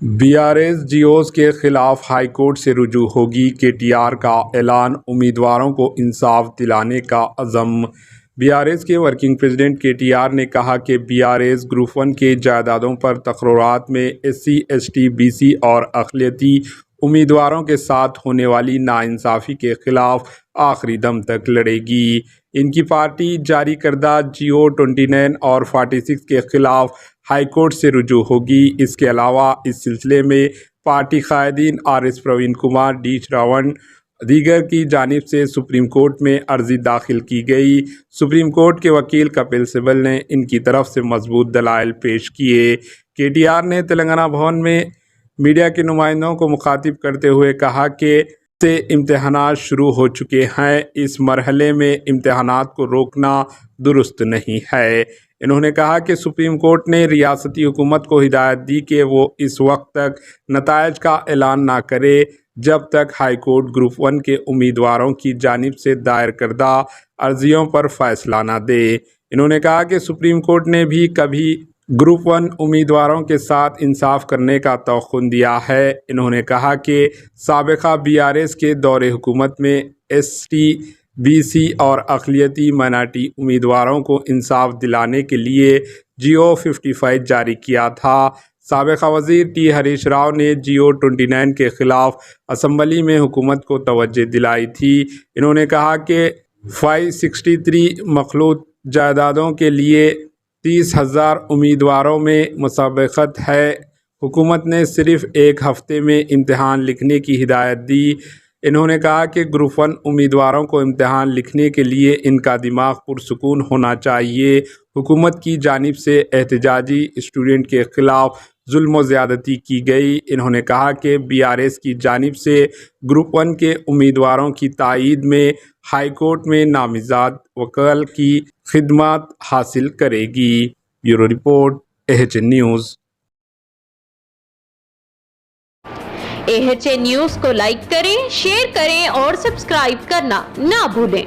BRS Jews کے خلاف high court سے رجوع ہوگی KTR کا اعلان، امیدواروں کو انصاف دلانے کا عزم۔ BRS کے ورکنگ پریزیڈنٹ KTR نے کہا کہ BRS گروپ 1 کے جائیدادوں پر تقررات میں SC ST BC اور اقلیتی امیدواروں کے ساتھ ہونے والی ناانصافی کے خلاف آخری دم تک لڑے گی۔ ان کی پارٹی جاری کردہ GO 29 اور 46 کے خلاف ہائی کورٹ سے رجوع ہوگی۔ اس کے علاوہ اس سلسلے میں پارٹی قائدین RS پروین کمار، D شراون دیگر کی جانب سے سپریم کورٹ میں عرضی داخل کی گئی۔ سپریم کورٹ کے وکیل کپل سبل نے ان کی طرف سے مضبوط دلائل پیش کیے۔ KTR نے تلنگانہ بھون میں میڈیا کے نمائندوں کو مخاطب کرتے ہوئے کہا کہ سے امتحانات شروع ہو چکے ہیں، اس مرحلے میں امتحانات کو روکنا درست نہیں ہے۔ انہوں نے کہا کہ سپریم کورٹ نے ریاستی حکومت کو ہدایت دی کہ وہ اس وقت تک نتائج کا اعلان نہ کرے جب تک ہائی کورٹ گروپ 1 کے امیدواروں کی جانب سے دائر کردہ عرضیوں پر فیصلہ نہ دے۔ انہوں نے کہا کہ سپریم کورٹ نے بھی کبھی گروپ 1 امیدواروں کے ساتھ انصاف کرنے کا توقن دیا ہے۔ انہوں نے کہا کہ سابقہ BRS کے دور حکومت میں ST BC اور اقلیتی مائنرٹی امیدواروں کو انصاف دلانے کے لیے GO 55 جاری کیا تھا۔ سابقہ وزیر T ہریش راؤ نے GO 29 کے خلاف اسمبلی میں حکومت کو توجہ دلائی تھی۔ انہوں نے کہا کہ 563 مخلوط جائیدادوں کے لیے 30,000 امیدواروں میں مسابقت ہے۔ حکومت نے صرف ایک ہفتے میں امتحان لکھنے کی ہدایت دی۔ انہوں نے کہا کہ گروپ 1 امیدواروں کو امتحان لکھنے کے لیے ان کا دماغ پرسکون ہونا چاہیے۔ حکومت کی جانب سے احتجاجی اسٹوڈنٹ کے خلاف ظلم و زیادتی کی گئی۔ انہوں نے کہا کہ BRS کی جانب سے گروپ 1 کے امیدواروں کی تائید میں ہائی کورٹ میں نامزد وکیل کی خدمات حاصل کرے گی۔ Bureau report AHN news. AHN news کو لائک کریں، شیئر کریں اور سبسکرائب کرنا نہ بھولیں۔